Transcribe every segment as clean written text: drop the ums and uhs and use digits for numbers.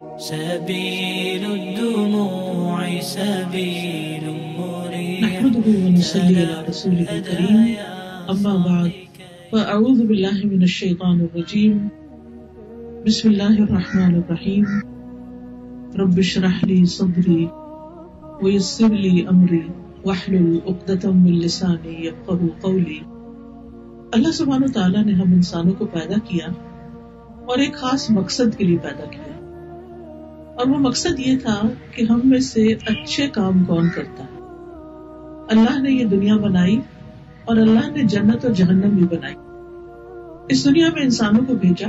سبيل الدموع سبيل مريح نحمده ونصلي على رسوله الكريم أما بعد فأعوذ بالله من الشيطان الرجيم بسم الله الرحمن الرحيم رب اشرح لي صدري ويسر لي أمري واحلل عقدة من لساني يفقهوا قولي. اللہ سبحانہ وتعالیٰ نے ہم انسانوں کو پیدا کیا اور ایک خاص مقصد کے لیے پیدا کیا، اور وہ مقصد یہ تھا کہ ہم میں سے اچھے کام کون کرتا ہے. اللہ نے یہ دنیا بنائی اور اللہ نے جنت اور جہنم بھی بنائی. اس دنیا میں انسانوں کو بھیجا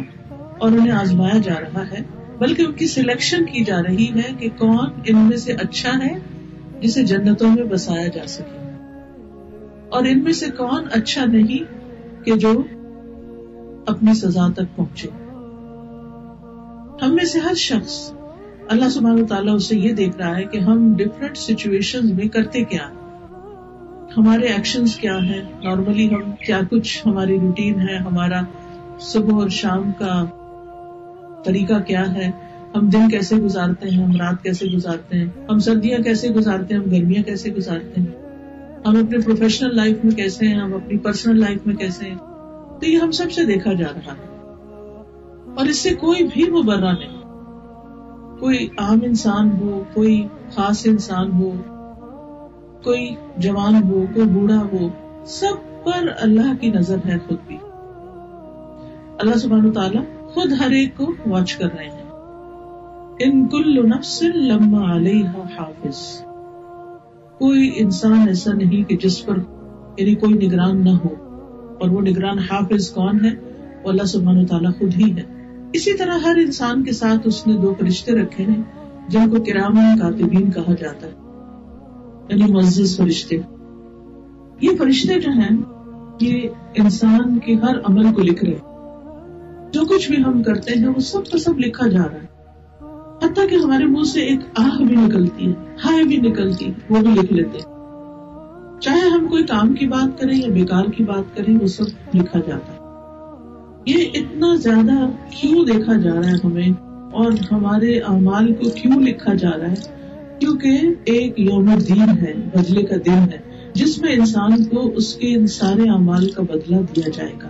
اور انہیں آزمایا جا رہا ہے، بلکہ ان کی سلیکشن کی جا رہی ہے کہ کون ان میں سے اچھا ہے جسے جنتوں میں بسایا جا سکے، اور ان میں سے کون اچھا نہیں کہ جو اپنی سزا تک پہنچے. ہم میں سے ہر شخص اللہ سبحانہ وتعالیٰ اسے یہ دیکھ رہا ہے کہ ہم ڈفرینٹ سچویشنز میں کرتے کیا ہیں، ہمارے ایکشنز کیا ہیں، نارملی ہم کیا کچھ ہماری روٹین ہے، ہمارا صبح اور شام کا طریقہ کیا ہے، ہم دن کیسے گزارتے ہیں، ہم رات کیسے گزارتے ہیں، ہم سردیاں کیسے گزارتے ہیں، ہم گرمیاں کیسے گزارتے ہیں، ہم اپنے پروفیشنل لائف میں کیسے ہیں، ہم اپنی پرسنل لائف میں کیسے ہیں. تو یہ ہم سب سے دیکھا جا رہا ہے اور اس سے کوئی بھی مبرہ نہیں. کوئی عام انسان ہو، کوئی خاص انسان ہو، کوئی جوان ہو، کوئی بوڑھا ہو، سب پر اللہ کی نظر ہے. خود بھی اللہ سبحانہ وتعالیٰ خود ہر ایک کو واچ کر رہے ہیں. ان کل نفس لما علیہا حافظ، کوئی انسان ایسا نہیں کہ جس پر یعنی کوئی نگران نہ ہو، اور وہ نگران حافظ کون ہے؟ وہ اللہ سبحانہ وتعالیٰ خود ہی ہے. اسی طرح ہر انسان کے ساتھ اس نے 2 فرشتے رکھے ہیں جن کو کرامن کاتبین کہا جاتا ہے، یعنی معزز فرشتے. یہ فرشتے جو ہیں یہ انسان کے ہر عمل کو لکھ رہے ہیں. جو کچھ بھی ہم کرتے ہیں وہ سب کا سب لکھا جا رہا ہے، حتیٰ کہ ہمارے منہ سے ایک آہ بھی نکلتی ہے، ہائے بھی نکلتی ہے، وہ بھی لکھ لیتے ہیں. چاہے ہم کوئی کام کی بات کریں یا بیکار کی بات کریں، وہ سب لکھا جاتا ہے. یہ اتنا زیادہ کیوں دیکھا جا رہا ہے ہمیں، اور ہمارے اعمال کو کیوں لکھا جا رہا ہے؟ کیونکہ ایک یوم الدین ہے، بدلے کا دن ہے، جس میں انسان کو اس کے ان سارے اعمال کا بدلہ دیا جائے گا.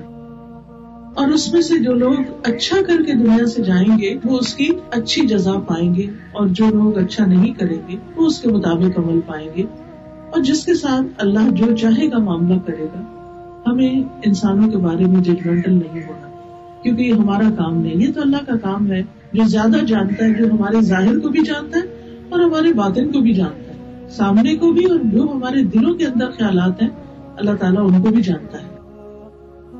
اور اس میں سے جو لوگ اچھا کر کے دنیا سے جائیں گے وہ اس کی اچھی جزا پائیں گے، اور جو لوگ اچھا نہیں کریں گے وہ اس کے مطابق عمل پائیں گے. اور جس کے ساتھ اللہ جو چاہے گا معاملہ کرے گا. ہمیں انسانوں کے بارے میں ججمنٹل نہیں ہونا، کیونکہ یہ ہمارا کام نہیں، یہ تو اللہ کا کام ہے جو زیادہ جانتا ہے، جو ہمارے ظاہر کو بھی جانتا ہے اور ہمارے باطن کو بھی جانتا ہے، سامنے کو بھی، اور جو ہمارے دلوں کے اندر خیالات ہیں اللہ تعالیٰ ان کو بھی جانتا ہے.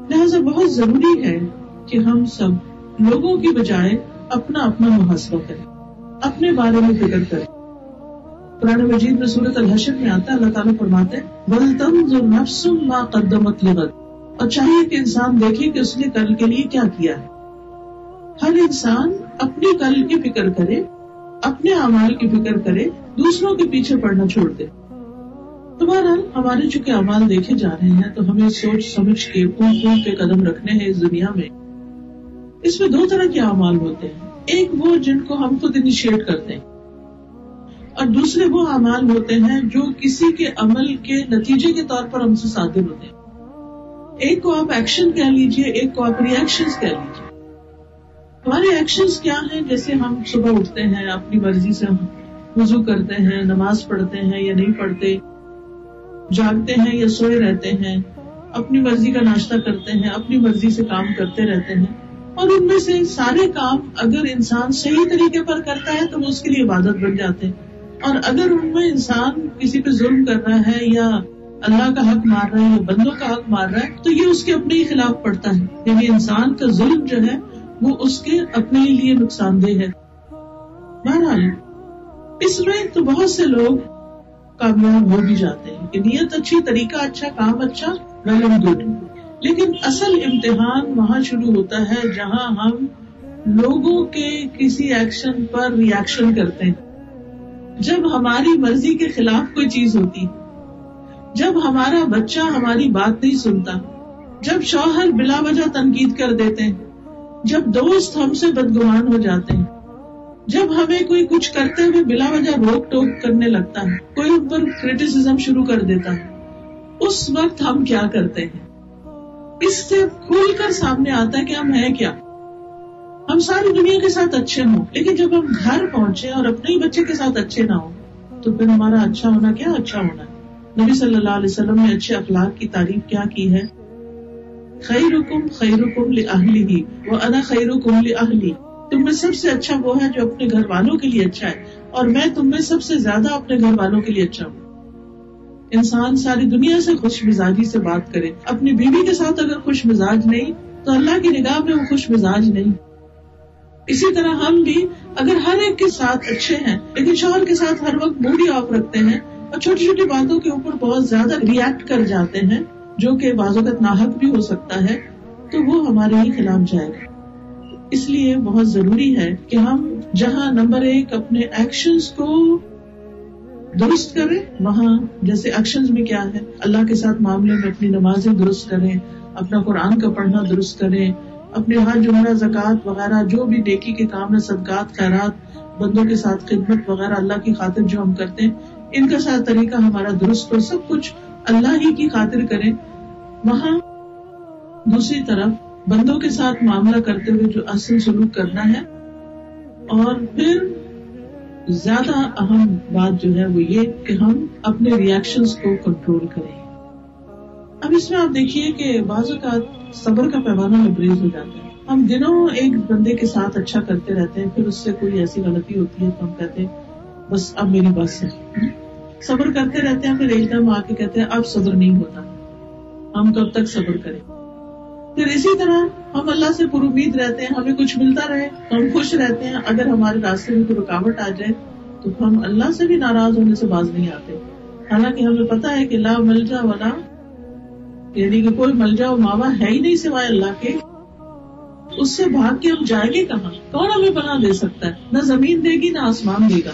لہٰذا بہت ضروری ہے کہ ہم سب لوگوں کی بجائے اپنا اپنا محاسبہ کریں، اپنے بارے میں فکر کریں. قرآن مجید میں سورۃ الحشر میں آتا ہے، اللہ تعالیٰ فرماتے ہیں وَلْتَنظُرْ نَفْسٌ مَا قَدَّمَتْ لِغَدٍ، اور چاہیے کہ انسان دیکھے کہ اس نے کل کے لیے کیا کیا ہے. ہر انسان اپنی کل کی فکر کرے، اپنے اعمال کی فکر کرے، دوسروں کے پیچھے پڑنا چھوڑ دے. تو بہرحال ہمارے چونکہ اعمال دیکھے جا رہے ہیں تو ہمیں سوچ سمجھ کے پھول پھول کے قدم رکھنے ہیں اس دنیا میں. اس میں 2 طرح کے اعمال ہوتے ہیں، ایک وہ جن کو ہم خود انیشیٹ کرتے ہیں، اور دوسرے وہ اعمال ہوتے ہیں جو کسی کے عمل کے نتیجے کے طور پر ہم سے صادر ہوتے ہیں. ایک کو آپ ایکشن کہہ لیجئے، ایک کو آپ ری ایکشنز کہہ لیجئے. ہمارے ایکشنز کیا ہیں؟ جیسے ہم صبح اٹھتے ہیں، اپنی مرضی سے ہم وضو کرتے ہیں، نماز پڑھتے ہیں یا نہیں پڑھتے، جاگتے ہیں یا سوئے رہتے ہیں، اپنی مرضی کا ناشتہ کرتے ہیں، اپنی مرضی سے کام کرتے رہتے ہیں. اور ان میں سے سارے کام اگر انسان صحیح طریقے پر کرتا ہے تو وہ اس کے لیے عبادت بن جاتے ہیں، اور اگر ان میں انسان کسی پہ ظلم کر رہا ہے یا اللہ کا حق مار رہا ہے یا بندوں کا حق مار رہا ہے تو یہ اس کے اپنے ہی خلاف پڑتا ہے. یعنی انسان کا ظلم جو ہے وہ اس کے اپنے ہی لیے نقصان دہ ہے. بہرحال اس میں تو بہت سے لوگ کامیاب ہو بھی جاتے ہیں کہ نیت اچھی، طریقہ اچھا، کام اچھا، ویل اینڈ گڈ. لیکن اصل امتحان وہاں شروع ہوتا ہے جہاں ہم لوگوں کے کسی ایکشن پر ری ایکشن کرتے ہیں. جب ہماری مرضی کے خلاف کوئی چیز ہوتی، جب ہمارا بچہ ہماری بات نہیں سنتا، جب شوہر بلا وجہ تنقید کر دیتے ہیں، جب دوست ہم سے بدگمان ہو جاتے ہیں، جب ہمیں کوئی کچھ کرتے ہوئے بلا وجہ روک ٹوک کرنے لگتا ہے، کوئی ان پر کریٹیسزم شروع کر دیتا ہے، اس وقت ہم کیا کرتے ہیں؟ اس سے کھول کر سامنے آتا ہے کہ ہم ہیں کیا. ہم ساری دنیا کے ساتھ اچھے ہوں، لیکن جب ہم گھر پہنچے اور اپنے ہی بچے کے ساتھ اچھے نہ ہوں تو پھر ہمارا اچھا ہونا کیا اچھا ہونا ہے. نبی صلی اللہ علیہ وسلم نے اچھے اخلاق کی تعریف کیا کی ہے؟ خیرکم خیرکم لأہلہ وانا خیرکم لأہلی. تم میں سب سے اچھا وہ ہے جو اپنے گھر والوں کے لیے اچھا ہے، اور میں تم میں سب سے زیادہ اپنے گھر والوں کے لیے اچھا ہوں. انسان ساری دنیا سے خوش مزاجی سے بات کرے، اپنی بیوی کے ساتھ اگر خوش مزاج نہیں تو اللہ کی نگاہ میں وہ خوش مزاج نہیں. اسی طرح ہم بھی اگر ہر ایک کے ساتھ اچھے ہیں لیکن شوہر کے ساتھ ہر وقت موڈی آف رکھتے ہیں اور چھوٹی چھوٹی باتوں کے اوپر بہت زیادہ ریئیکٹ کر جاتے ہیں، جو کہ بعض اوقات ناحق بھی ہو سکتا ہے، تو وہ ہمارے ہی خلاف جائے گا. اس لیے بہت ضروری ہے کہ ہم جہاں نمبر 1 اپنے ایکشنز کو درست کریں، وہاں جیسے ایکشنز میں کیا ہے، اللہ کے ساتھ معاملے میں اپنی نمازیں درست کریں، اپنا قرآن کا پڑھنا درست کریں، اپنے حج عمرہ زکوٰۃ وغیرہ جو بھی نیکی کے کام ہے، صدقات خیرات، بندوں کے ساتھ خدمت وغیرہ اللہ کی خاطر جو ہم کرتے ہیں، ان کا ساتھ طریقہ ہمارا درست ہو، سب کچھ اللہ ہی کی خاطر کریں. وہاں دوسری طرف بندوں کے ساتھ معاملہ کرتے ہوئے جو اصل سلوک کرنا ہے، اور پھر زیادہ اہم بات جو ہے وہ یہ کہ ہم اپنے ریئیکشنز کو کنٹرول کریں. اب اس میں آپ دیکھیے کہ بعض اوقات صبر کا پیمانہ لبریز ہو جاتا ہے. ہم دنوں ایک بندے کے ساتھ اچھا کرتے رہتے ہیں، پھر اس سے کوئی ایسی غلطی ہوتی ہے تو ہم کہتے ہیں بس اب میری بس ہے. صبر کرتے رہتے ہیں، پھر ایک دم آ کے کہتے ہیں اب صبر نہیں ہوتا، ہم کب تک صبر کریں. پھر اسی طرح ہم اللہ سے پر امید رہتے ہیں، ہمیں کچھ ملتا رہے تو ہم خوش رہتے ہیں، اگر ہمارے راستے میں کوئی رکاوٹ آ جائے تو ہم اللہ سے بھی ناراض ہونے سے باز نہیں آتے. حالانکہ ہمیں پتا ہے کہ لا ملجا ولا، یعنی کہ کوئی ملجا و ماوا ہے ہی نہیں سوائے اللہ کے. اس سے بھاگ کے ہم جائیں گے کہاں؟ کون ہمیں پناہ دے سکتا ہے؟ نہ زمین دے گی نہ آسمان دے گا،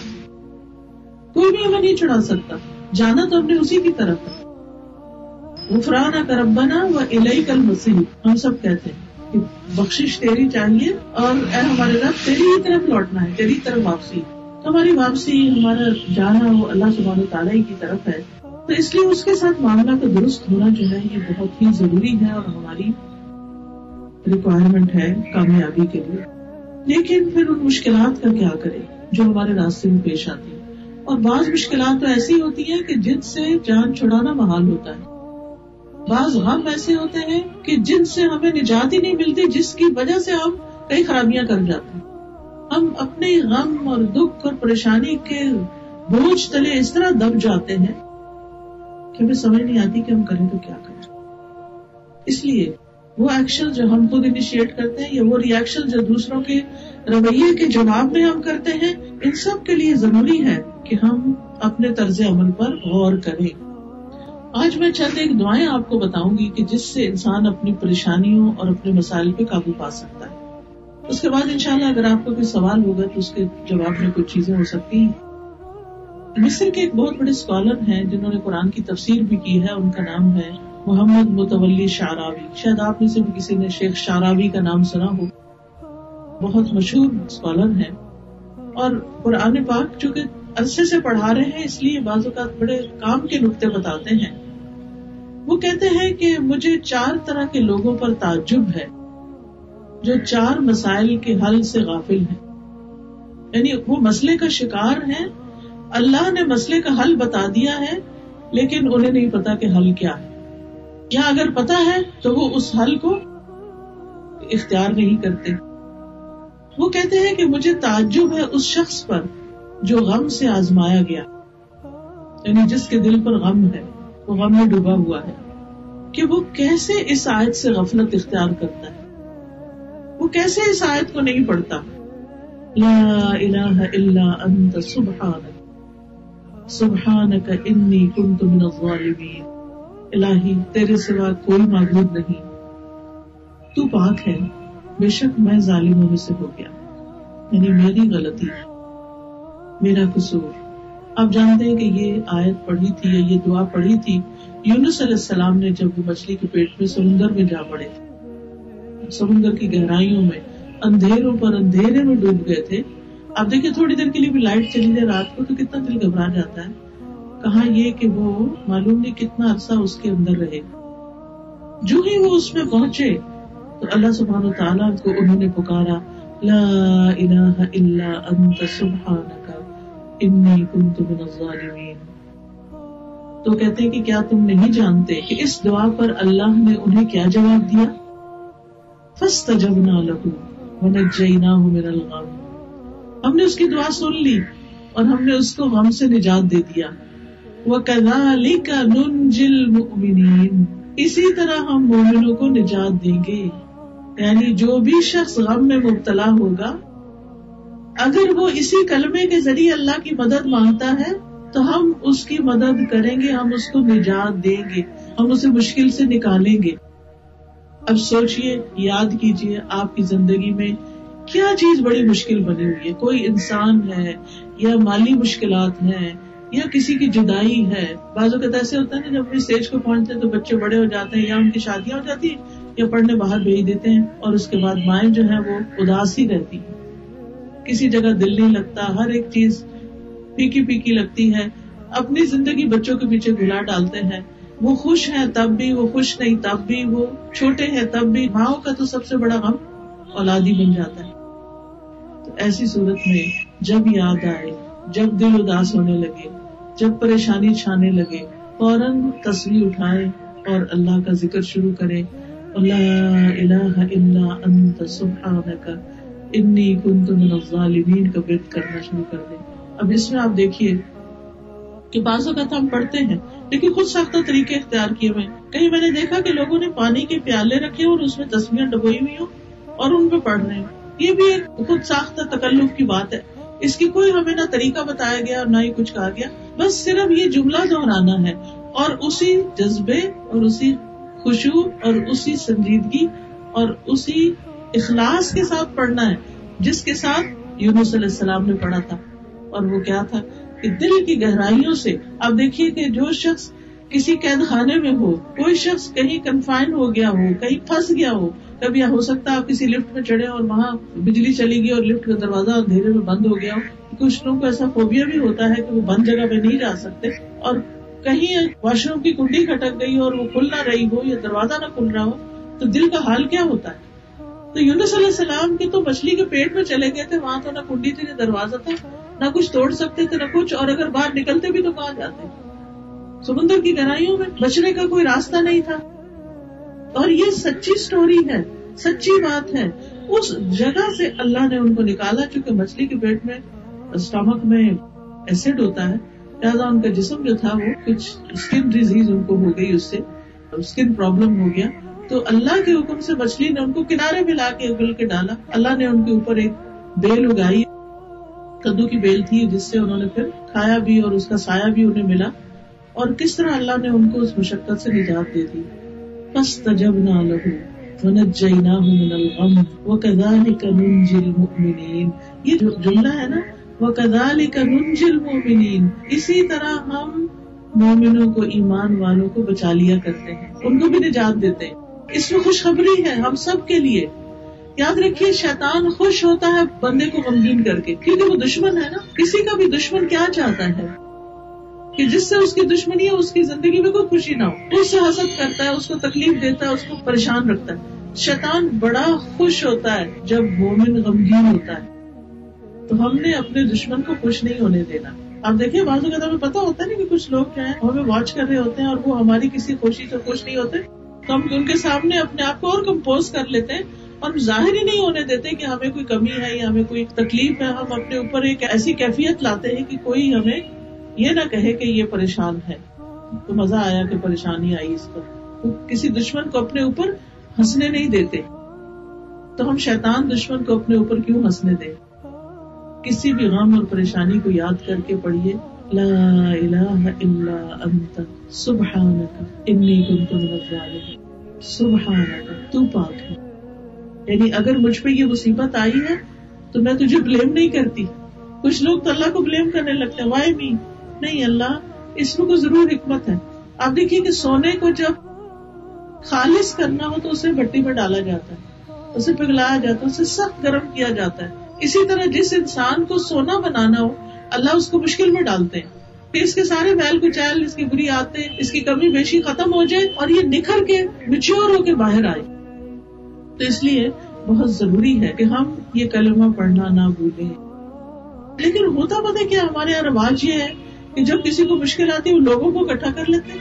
کوئی بھی ہمیں نہیں چھڑا سکتا. جانا تو ہم نے اسی کی طرف ہے. غفرانک ربنا والیک المصیر، ہم سب کہتے ہیں کہ بخشش تیری چاہیے اور اے ہمارے رب تیری ہی طرف لوٹنا ہے، تیری طرف واپسی. ہماری واپسی، ہمارا جانا وہ اللہ سبحانہ وتعالیٰ ہی کی طرف ہے. تو اس لیے اس کے ساتھ معاملہ کا درست ہونا جو ہے یہ بہت ہی ضروری ہے اور ہماری ریکوائرمنٹ ہے کامیابی کے لیے. لیکن پھر ان مشکلات کا کیا کریں جو ہمارے راستے میں پیش آتی ہیں. اور بعض مشکلات تو ایسی ہوتی ہیں کہ جن سے جان چھڑانا محال ہوتا ہے. بعض غم ایسے ہوتے ہیں کہ جن سے ہمیں نجات ہی نہیں ملتی، جس کی وجہ سے ہم کئی خرابیاں کر جاتے ہیں. ہم اپنے غم اور دکھ اور پریشانی کے بوجھ تلے اس طرح دب جاتے ہیں کہ ہمیں سمجھ نہیں آتی کہ ہم کریں تو کیا کریں. اس لیے وہ ایکشن جو ہم خود انیشیٹ کرتے ہیں یا وہ ری ایکشن جو دوسروں کے رویے کے جواب میں ہم کرتے ہیں، ان سب کے لیے ضروری ہے کہ ہم اپنے طرز عمل پر غور کریں. آج میں چند ایک دعائیں آپ کو بتاؤں گی کہ جس سے انسان اپنی پریشانیوں اور اپنے مسائل پہ قابو پا سکتا ہے. اس کے بعد انشاءاللہ اگر آپ کو کوئی سوال ہوگا تو اس کے جواب میں کچھ چیزیں ہو سکتی ہیں. مصر کے ایک بہت بڑے اسکالر ہیں جنہوں نے قرآن کی تفسیر بھی کی ہے، ان کا نام ہے محمد متولی شعراوی. شاید آپ میں سے بھی کسی نے شیخ شعراوی کا نام سنا ہو. بہت مشہور اسکالر ہیں اور قرآن پاک چونکہ عرصے سے پڑھا رہے ہیں اس لیے بعض اوقات بڑے کام کے نقطے بتاتے ہیں. وہ کہتے ہیں کہ مجھے 4 طرح کے لوگوں پر تعجب ہے جو 4 مسائل کے حل سے غافل ہیں. یعنی وہ مسئلے کا شکار ہیں، اللہ نے مسئلے کا حل بتا دیا ہے لیکن انہیں نہیں پتا کہ حل کیا ہے، یا اگر پتا ہے تو وہ اس حل کو اختیار نہیں کرتے. وہ کہتے ہیں کہ مجھے تعجب ہے اس شخص پر جو غم سے آزمایا گیا، یعنی جس کے دل پر غم ہے، وہ غم میں ڈوبا ہوا ہے، کہ وہ کیسے اس آیت سے غفلت اختیار کرتا ہے، وہ کیسے اس آیت کو نہیں پڑھتا. لا الہ الا انت سبحانک سبحانک انی کنت من الظالمین. الہی تیرے سوا کوئی معبود نہیں، تو پاک ہے، بے شک میں ظالموں میں سے ہو گیا، یعنی میری غلطی، میرا قصور. آپ جانتے ہیں کہ یہ آیت پڑھی تھی یا یہ دعا پڑھی تھی یونس علیہ السلام نے جب وہ مچھلی کے پیٹ میں سمندر میں جا پڑے تھے، سمندر کی گہرائیوں میں اندھیروں پر اندھیرے میں ڈوب گئے تھے. آپ دیکھیں تھوڑی دیر کے لیے بھی لائٹ چلی جائے رات کو تو کتنا دل گھبرا جاتا ہے. کہاں یہ کہ وہ معلوم نہیں کتنا عرصہ اس کے اندر رہے. جو ہی وہ اس میں پہنچے تو اللہ سبحانہ وتعالیٰ کو انہوں نے پکارا لا الہ الا انت سبحانک انی کنت من الظالمین. تو کہتے ہیں کہ کیا تم نہیں جانتے کہ اس دعا پر اللہ نے انہیں کیا جواب دیا؟ فاستجبنا لہ ونجیناہ من الغم. ہم نے اس کی دعا سن لی اور ہم نے اس کو غم سے نجات دے دیا. وَكَذَلِكَ نُنْجِي الْمُؤْمِنِينَ. اسی طرح ہم مومنوں کو نجات دیں گے. یعنی جو بھی شخص غم میں مبتلا ہوگا اگر وہ اسی کلمے کے ذریعے اللہ کی مدد مانگتا ہے تو ہم اس کی مدد کریں گے, ہم اس کو نجات دیں گے, ہم اسے مشکل سے نکالیں گے. اب سوچئے, یاد کیجئے آپ کی زندگی میں کیا چیز بڑی مشکل بنی ہوئی ہے. کوئی انسان ہے یا مالی مشکلات ہیں یا کسی کی جدائی ہے. بعض اوقات ایسے ہوتا ہے نا جب اپنی اسٹیج کو پہنچتے ہیں تو بچے بڑے ہو جاتے ہیں یا ان کی شادیاں ہو جاتی ہیں یا پڑھنے باہر بھیج دیتے ہیں اور اس کے بعد مائیں جو ہیں وہ اداس ہی رہتی ہیں, کسی جگہ دل نہیں لگتا, ہر ایک چیز پھیکی پھیکی لگتی ہے. اپنی زندگی بچوں کے پیچھے گھلا ڈالتے ہیں. وہ خوش ہیں تب بھی, وہ خوش نہیں تب بھی, وہ چھوٹے ہیں تب بھی. ماؤں کا تو سب سے بڑا غم اولادی بن جاتا ہے. تو ایسی صورت میں جب یاد آئے, جب دل اداس ہونے لگے, جب پریشانی چھانے لگے, فوراً تسبیح اٹھائے اور اللہ کا ذکر شروع کرے. لا الہ الا انت سبحانک انی کنت من الظالمین کا ورد کرنا شروع کر دیں. اب اس میں آپ دیکھیے کہ بعض اوقات ہم پڑھتے ہیں لیکن خود ساختہ طریقے اختیار کیے ہوئے. کہیں میں نے دیکھا کہ لوگوں نے پانی کے پیالے رکھے اور اس میں تسبیحیں ڈبوئی ہوئی ہوں اور ان پہ پڑھ رہے ہیں. یہ بھی ایک خود ساختہ تکلف کی بات ہے. اس کی کوئی ہمیں نہ طریقہ بتایا گیا اور نہ ہی کچھ کہا گیا, بس صرف یہ جملہ دہرانا ہے اور اسی جذبے اور اسی خشوع اور اسی سنجیدگی اور اسی اخلاص کے ساتھ پڑھنا ہے جس کے ساتھ یونس علیہ السلام نے پڑھا تھا. اور وہ کیا تھا کہ دل کی گہرائیوں سے. آپ دیکھیے کہ جو شخص کسی قید خانے میں ہو, کوئی شخص کہیں کنفائن ہو گیا ہو, کہیں پھنس گیا ہو, کبھی ہو سکتا ہے آپ کسی لفٹ میں چڑھے اور وہاں بجلی چلی گئی اور لفٹ کا دروازہ اندھیرے میں بند ہو گیا ہو. کچھ لوگوں کو ایسا فوبیا بھی ہوتا ہے کہ وہ بند جگہ پہ نہیں جا سکتے, اور کہیں واش روم کی کنڈی کھٹک گئی اور وہ کھل نہ رہی ہو یا دروازہ نہ کھل رہا ہو تو دل کا حال کیا ہوتا ہے. تو یونس علیہ السلام کے تو مچھلی کے پیٹ میں چلے گئے تھے, وہاں تو نہ کنڈی تھی نہ دروازہ تھا, نہ کچھ توڑ سکتے تھے نہ کچھ, اور اگر باہر نکلتے بھی تو کہاں جاتے. سمندر کی گہرائیوں میں بچنے کا کوئی راستہ نہیں تھا. اور یہ سچی سٹوری ہے, سچی بات ہے. اس جگہ سے اللہ نے ان کو نکالا, چونکہ مچھلی کے پیٹ میں اسٹامک میں ایسڈ ہوتا ہے, لہٰذا ان کا جسم جو تھا وہ کچھ اسکن ڈیزیز ان کو ہو گئی, اس سے اسکن پرابلم ہو گیا. تو اللہ کے حکم سے مچھلی نے ان کو کنارے میں لا کے اگل کے ڈالا. اللہ نے ان کے اوپر ایک بیل اگائی, کدو کی بیل تھی, جس سے انہوں نے پھر کھایا بھی اور اس کا سایہ بھی انہیں ملا. اور کس طرح اللہ نے ان کو اس مشقت سے نجات دے دی. فاستجبنا لہ ونجیناہ من الغم وکذالک ننجی المؤمنین. یہ جو جملہ ہے نا, وکذالک ننجی المؤمنین, اسی طرح ہم مومنوں کو, ایمان والوں کو بچا لیا کرتے ہیں, ان کو بھی نجات دیتے ہیں. اس میں خوشخبری ہے ہم سب کے لیے. یاد رکھیے شیطان خوش ہوتا ہے بندے کو غمگین کر کے, کیونکہ وہ دشمن ہے نا. کسی کا بھی دشمن کیا چاہتا ہے کہ جس سے اس کی دشمنی ہے اس کی زندگی میں کوئی خوشی نہ ہو, اس سے حسد کرتا ہے, اس کو تکلیف دیتا ہے, اس کو پریشان رکھتا ہے. شیطان بڑا خوش ہوتا ہے جب مومن غمگین ہوتا ہے. تو ہم نے اپنے دشمن کو خوش نہیں ہونے دینا. آپ دیکھیں بعض اوقات ہمیں پتا ہوتا ہے نا کہ کچھ لوگ جو ہیں ہمیں واچ کر رہے ہوتے ہیں اور وہ ہماری کسی خوشی سے خوش نہیں ہوتے, تو ہم ان کے سامنے اپنے آپ کو اور کمپوز کر لیتے ہیں اور ظاہر ہی نہیں ہونے دیتے کہ ہمیں کوئی کمی ہے یا ہمیں کوئی تکلیف ہے. ہم اپنے اوپر ایک ایسی کیفیت لاتے ہیں کہ کوئی ہمیں یہ نہ کہے کہ یہ پریشان ہے. تو مزہ آیا کہ پریشانی آئی اس کو. کسی دشمن کو اپنے اوپر ہنسنے نہیں دیتے. تو ہم شیطان دشمن کو اپنے اوپر کیوں ہنسنے دیں. کسی بھی غم اور پریشانی کو یاد کر کے پڑھیے لا الہ الا انت سبحانک انی کنت من الظالمین. سبحانک, تو پاک ہے. یعنی اگر مجھ پہ یہ مصیبت آئی ہے تو میں تجھے بلیم نہیں کرتی. کچھ لوگ تو اللہ کو بلیم کرنے لگتے ہیں, وائی می. نہیں, اللہ اس میں کوئی ضرور حکمت ہے. آپ دیکھیے کہ سونے کو جب خالص کرنا ہو تو اسے بھٹی میں ڈالا جاتا ہے, اسے پگھلایا جاتا ہے, اسے سخت گرم کیا جاتا ہے, اسی طرح جس انسان کو سونا بنانا ہو اللہ اس کو مشکل میں ڈالتے ہیں کہ اس کے سارے میل کچیل، اس کی بری عادتیں، اس کی کمی بیشی ختم ہو جائے اور یہ نکھر کے میچور ہو کے باہر آئے. تو اس لیے بہت ضروری ہے کہ ہم یہ کلمہ پڑھنا نہ بھولیں. لیکن ہوتا پتہ کیا ہمارے یہاں رواج یہ ہے کہ جب کسی کو مشکل آتی ہے وہ لوگوں کو اکٹھا کر لیتے ہیں،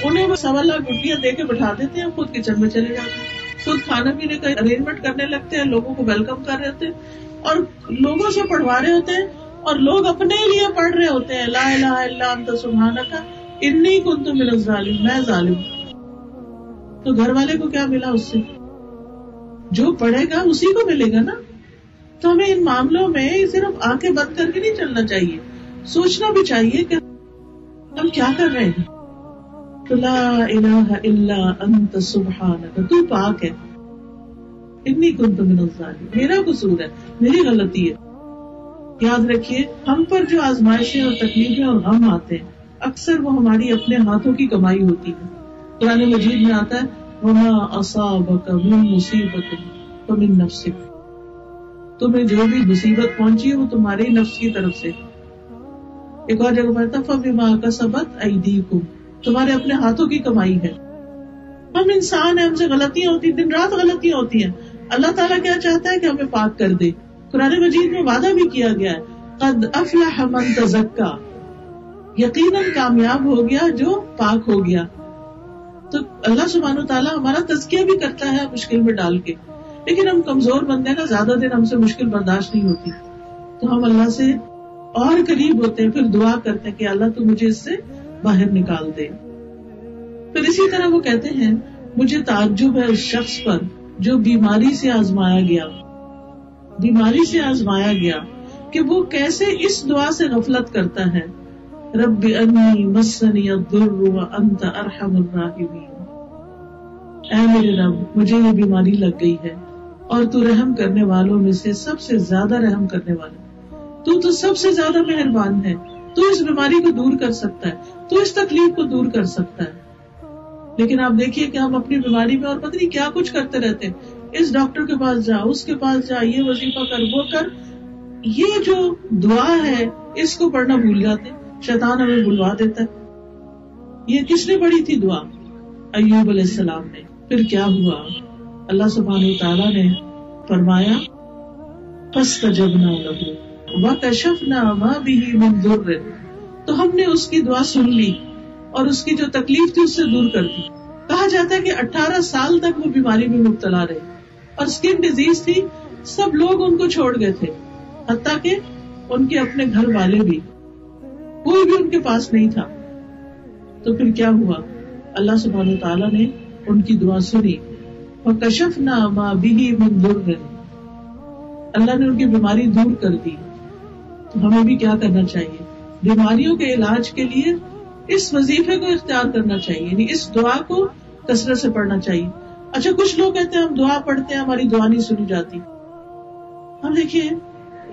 انہیں وہ 1.25 لاکھ روپیہ دے کے بٹھا دیتے ہیں، خود کچن میں چلے جاتے ہیں، خود کھانا پینے کا ارینجمنٹ کرنے لگتے ہیں، لوگوں کو ویلکم کر رہے ہوتے ہیں اور لوگوں سے پڑھوا رہے ہوتے ہیں اور لوگ اپنے لیے پڑھ رہے ہوتے ہیں لا الہ الا انت سبحانک انی کنت من الظالمین، میں ظالم. تو گھر والے کو کیا ملا اس سے؟ جو پڑھے گا اسی کو ملے گا نا. تو ہمیں ان معاملوں میں صرف آنکھیں بند کر کے نہیں چلنا چاہیے، سوچنا بھی چاہیے کہ ہم کیا کر رہے ہیں. تو لا الہ الا انت سبحانک، تو پاک ہے، انی کنت من الظالمین، میرا قصور ہے، میری غلطی ہے. یاد رکھیے ہم پر جو آزمائشیں اور تکلیفیں اور غم آتے ہیں اکثر وہ ہماری اپنے ہاتھوں کی کمائی ہوتی ہے. قرآن مجید میں آتا ہے وَمَا أَصَابَكَ مِن مُّصِيبَةٍ فَمِن نَفْسِكَ، تمہیں جو بھی مصیبت پہنچی ہے وہ تمہارے نفس کی طرف سے. ایک اور جگہ پڑھتا فَبِمَا كَسَبَتْ أَيْدِيكُمْ، تمہارے اپنے ہاتھوں کی کمائی ہے. ہم انسان ہیں، ہم سے غلطیاں ہوتی ہیں، دن رات غلطیاں ہوتی ہیں. اللہ تعالیٰ کیا چاہتا ہے کہ ہمیں پاک کر دے. قرآن مجید میں وعدہ بھی کیا گیا ہے قد افلح من تزکا، یقیناً کامیاب ہو گیا جو پاک ہو گیا. تو اللہ سبحانہ وتعالیٰ ہمارا تزکیہ بھی کرتا ہے مشکل میں ڈال کے. لیکن ہم کمزور بندے نا، زیادہ دن ہم سے مشکل برداشت نہیں ہوتی، تو ہم اللہ سے اور قریب ہوتے ہیں، پھر دعا کرتے ہیں کہ اللہ تو مجھے اس سے باہر نکال دے. پھر اسی طرح وہ کہتے ہیں مجھے تعجب ہے اس شخص پر جو بیماری سے آزمایا گیا کہ وہ کیسے اس دعا سے غفلت کرتا ہے رب انی مسنی الضر وانت ارحم الراحمین، اے میرے رب مجھے یہ بیماری لگ گئی ہے اور تو رحم کرنے والوں میں سے سب سے زیادہ رحم کرنے والا، تو سب سے زیادہ مہربان ہے، تو اس بیماری کو دور کر سکتا ہے، تو اس تکلیف کو دور کر سکتا ہے. لیکن آپ دیکھیے کہ ہم اپنی بیماری میں اور پتہ نہیں کیا کچھ کرتے رہتے ہیں، اس ڈاکٹر کے پاس جا، اس کے پاس جا، یہ وظیفہ کر، وہ کر. یہ جو دعا ہے اس کو پڑھنا بھول جاتے ہیں، شیطان ہمیں بلوا دیتا ہے. یہ کس نے پڑھی تھی دعا؟ ایوب علیہ السلام نے. پھر کیا ہوا؟ اللہ سبحانہ وتعالیٰ نے فرمایا فاستجبنا له وکشفنا ما به من ضر، تو ہم نے اس کی دعا سن لی اور اس کی جو تکلیف تھی اس سے دور کر دی. کہا جاتا ہے کہ 18 سال تک وہ بیماری میں مبتلا رہے اور اسکن ڈیزیز تھی، سب لوگ ان کو چھوڑ گئے تھے، حتیٰ کہ ان کے اپنے گھر والے بھی، کوئی بھی ان کے پاس نہیں تھا. تو پھر کیا ہوا؟ اللہ سبحانہ تعالیٰ نے ان کی دعا سنی وَكَشَفْنَا مَا بِهِ مِن ضُرٍّ، اللہ نے ان کی بیماری دور کر دی. تو ہمیں بھی کیا کرنا چاہیے؟ بیماریوں کے علاج کے لیے اس وظیفے کو اختیار کرنا چاہیے، یعنی اس دعا کو کثرت سے پڑھنا چاہیے. اچھا کچھ لوگ کہتے ہیں ہم دعا پڑھتے ہیں ہماری دعا نہیں سنی جاتی. ہم دیکھیے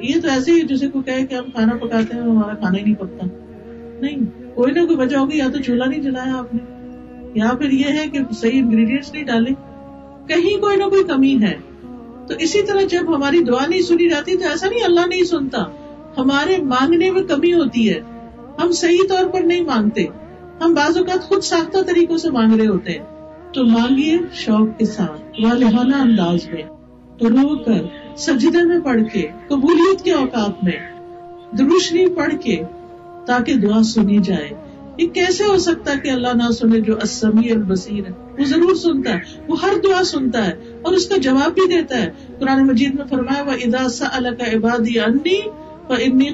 یہ تو ایسے ہی جیسے کوئی کہے کہ ہم کھانا پکاتے ہیں ہمارا کھانا ہی نہیں پکتا. نہیں، کوئی نہ کوئی وجہ ہوگی، یا تو چولہا نہیں جلایا آپ نے، یا پھر یہ ہے کہ صحیح انگریڈینٹس نہیں ڈالے، کہیں کوئی نہ کوئی کمی ہے. تو اسی طرح جب ہماری دعا نہیں سنی جاتی تو ایسا نہیں اللہ نہیں سنتا، ہمارے مانگنے میں کمی ہوتی ہے، ہم صحیح طور پر نہیں مانگتے، ہم بعض اوقات خود ساختہ طریقوں سے مانگ رہے ہوتے ہیں. تو مانگیے شوق کے ساتھ، والہانہ انداز میں، رو کر، سجدے میں پڑھ کے، قبولیت کے اوقات میں، درود شریف پڑھ کے، تاکہ دعا سنی جائے. یہ کیسے ہو سکتا ہے کہ اللہ نہ سنے جو السمیع البصیر ہے؟ وہ ضرور سنتا ہے، وہ ہر دعا سنتا ہے اور اس کا جواب بھی دیتا ہے. قرآن مجید میں فرمایا وَإِذَا سَأَلَكَ عِبَادِي عَنِّي فَإِنِّي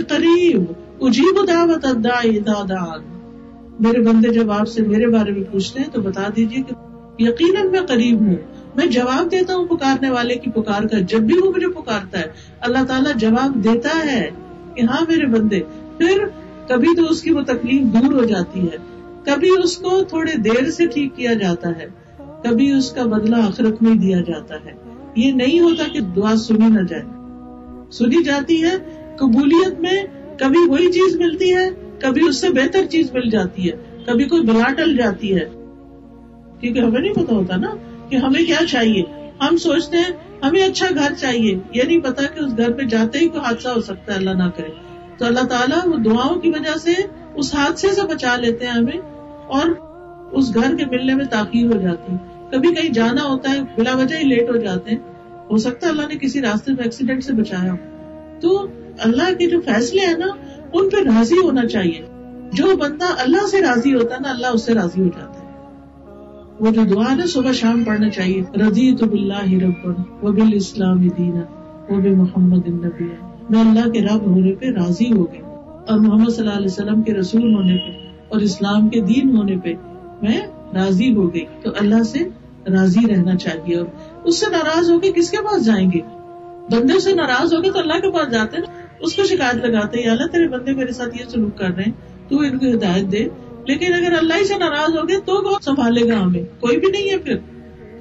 قَرِيبٌ أُجِيبُ دَعْوَةَ الدَّاعِ إِذَا دَعَانِ، میرے بندے جب آپ سے میرے بارے میں پوچھتے ہیں تو بتا دیجیے کہ یقیناً میں قریب ہوں، میں جواب دیتا ہوں پکارنے والے کی پکار کا. جب بھی وہ مجھے پکارتا ہے اللہ تعالیٰ جواب دیتا ہے کہ ہاں میرے بندے. پھر کبھی تو اس کی وہ تکلیف دور ہو جاتی ہے، کبھی اس کو تھوڑے دیر سے ٹھیک کیا جاتا ہے، کبھی اس کا بدلہ آخرت میں دیا جاتا ہے. یہ نہیں ہوتا کہ دعا سنی نہ جائے، سنی جاتی ہے. قبولیت میں کبھی وہی چیز ملتی ہے، کبھی اس سے بہتر چیز مل جاتی ہے، کبھی کوئی بلا ٹل جاتی ہے، کیونکہ ہمیں نہیں پتا ہوتا نا کہ ہمیں کیا چاہیے. ہم سوچتے ہیں ہمیں اچھا گھر چاہیے، یہ نہیں پتا کہ اس گھر پہ جاتے ہی کوئی حادثہ ہو سکتا ہے، اللہ نہ کرے. تو اللہ تعالیٰ وہ دعاؤں کی وجہ سے اس حادثے سے بچا لیتے ہیں ہمیں، اور اس گھر کے ملنے میں تاخیر ہو جاتی ہے. کبھی کہیں جانا ہوتا ہے، بلا وجہ ہی لیٹ ہو جاتے ہیں، ہو سکتا ہے اللہ نے کسی راستے میں ایکسیڈنٹ سے بچایا ہو. تو اللہ کے جو فیصلے ہیں نا ان پہ راضی ہونا چاہیے. جو بندہ اللہ سے راضی ہوتا ہے نا اللہ اس سے راضی ہو جاتا ہے. وہ جو دعا نا صبح شام پڑھنا چاہیے، رضیت باللہ ربا وبالاسلام دینا وبمحمد النبی، میں اللہ کے رب ہونے پہ راضی ہو گئی اور محمد صلی اللہ علیہ وسلم کے رسول ہونے پہ اور اسلام کے دین ہونے پہ میں راضی ہو گئی. تو اللہ سے راضی رہنا چاہیے. اور اس سے ناراض ہو کے کس کے پاس جائیں گے؟ بندے سے ناراض ہو گئے تو اللہ کے پاس جاتے ہیں نا، اس کو شکایت لگاتے ہیں، یا اللہ تیرے بندے میرے ساتھ یہ سلوک کر رہے ہیں، تو ان کو ہدایت دے. لیکن اگر اللہ ہی سے ناراض ہو گئے تو کون سنبھالے گا ہمیں؟ کوئی بھی نہیں ہے پھر.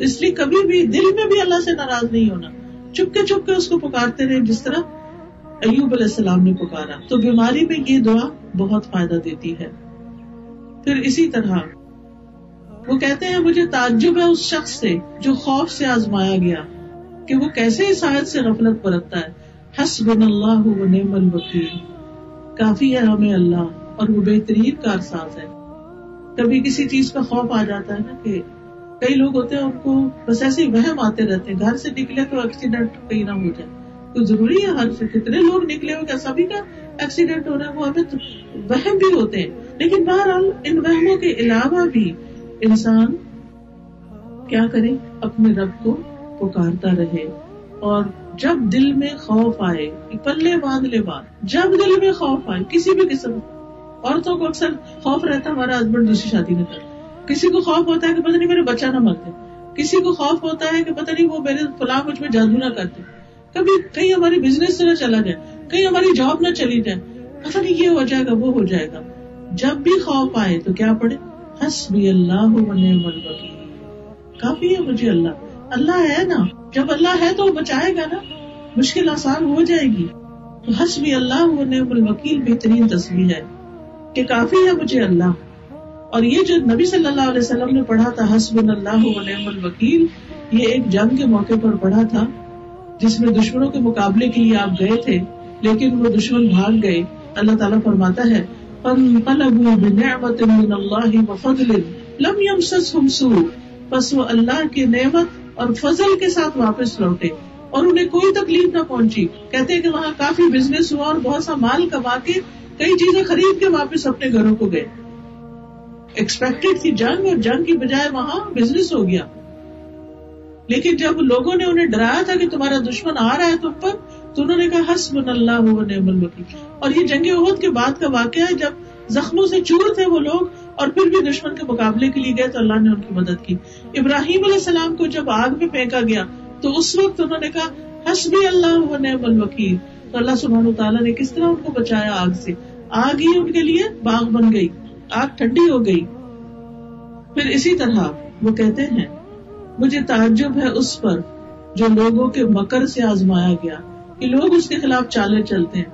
اس لیے کبھی بھی دل میں بھی اللہ سے ناراض نہیں ہونا، چپ کے اس کو پکارتے رہے جس طرح ایوب علیہ السلام نے پکارا. تو بیماری میں یہ دعا بہت فائدہ دیتی ہے. پھر اسی طرح وہ کہتے ہیں مجھے تعجب ہے اس شخص سے جو خوف سے آزمایا گیا کہ وہ کیسے اس آیت سے غفلت برتتا ہے. حسبنا اللہ و نعم الوکیل، کافی ہے ہمیں اللہ اور وہ بہترین کارساز ہے. کبھی کسی چیز کا خوف آ جاتا ہے نا، کہ کئی لوگ ہوتے ہیں ان کو بس ایسے وہم آتے رہتے ہیں، گھر سے نکلے تو ایکسیڈنٹ کہیں نہ ہو جائے. تو ضروری ہے ہر سے کتنے لوگ نکلے ہو کیا سبھی کا ایکسیڈنٹ ہو رہا ہے؟ وہ ہمیں تو وہم بھی ہوتے ہیں. لیکن بہرحال ان وہموں کے علاوہ بھی انسان کیا کرے؟ اپنے رب کو پکارتا رہے. اور جب دل میں خوف آئے، پلے باندھ لے بات، جب دل میں خوف آئے کسی بھی قسم، عورتوں کو اکثر خوف رہتا ہے ہمارا ہسبینڈ دوسری شادی نہ کرے، کسی کو خوف ہوتا ہے کہ پتہ نہیں میرے بچہ نہ مر جائے، کسی کو خوف ہوتا ہے کہ پتہ نہیں وہ میرے فلاں مجھ میں جادو نہ کرتے، کبھی کہیں ہماری بزنس سے نہ چلا جائے، کہیں ہماری جاب نہ چلی جائے، پتہ نہیں یہ ہو جائے گا وہ ہو جائے گا. جب بھی خوف آئے تو کیا پڑھے؟ حسبی اللہ و نعم الوکیل، کافی ہے مجھے اللہ. اللہ ہے نا، جب اللہ ہے تو وہ بچائے گا نا، مشکل آسان ہو جائے گی. تو حسبی اللہ و نعم الوکیل بہترین تصویر ہے کہ کافی ہے مجھے اللہ. اور یہ جو نبی صلی اللہ علیہ وسلم نے پڑھا تھا حسبنا اللہ و نعم الوکیل، یہ ایک جنگ کے موقع پر پڑھا تھا جس میں دشمنوں کے مقابلے کے لیے آپ گئے تھے، لیکن وہ دشمن بھاگ گئے. اللہ تعالیٰ فرماتا ہے فانقلبوا بنعمت من اللہ وفضل لم یمسسہم سوء، بس وہ اللہ کی نعمت اور فضل کے ساتھ واپس لوٹے اور انہیں کوئی تکلیف نہ پہنچی. کہتے ہیں کہ وہاں کافی بزنس ہوا اور بہت سا مال کما کے کئی چیزیں خرید کے واپس اپنے گھروں کو گئے. ایکسپیکٹڈ تھی جنگ اور جنگ کی بجائے وہاں بزنس ہو گیا. لیکن جب لوگوں نے انہیں ڈرایا تھا کہ تمہارا دشمن آ رہا ہے تم پر، تو انہوں نے کہا حسبنا اللہ و نعم الوکیل. اور یہ جنگ احد کے بعد کا واقعہ ہے جب زخموں سے چور تھے وہ لوگ اور پھر بھی دشمن کے مقابلے کے لیے گئے تو اللہ نے ان کی مدد کی. ابراہیم علیہ السلام کو جب آگ میں پھینکا گیا تو اس وقت انہوں نے کہا حسبی اللہ و نعم الوکیل. تو اللہ سبحانہ وتعالیٰ نے کس طرح ان کو بچایا آگ سے. آگ ہی ان کے لیے باغ بن گئی، آگ ٹھنڈی ہو گئی. پھر اسی طرح وہ کہتے ہیں مجھے تعجب ہے اس پر جو لوگوں کے مکر سے آزمایا گیا، کہ لوگ اس کے خلاف چالیں چلتے ہیں.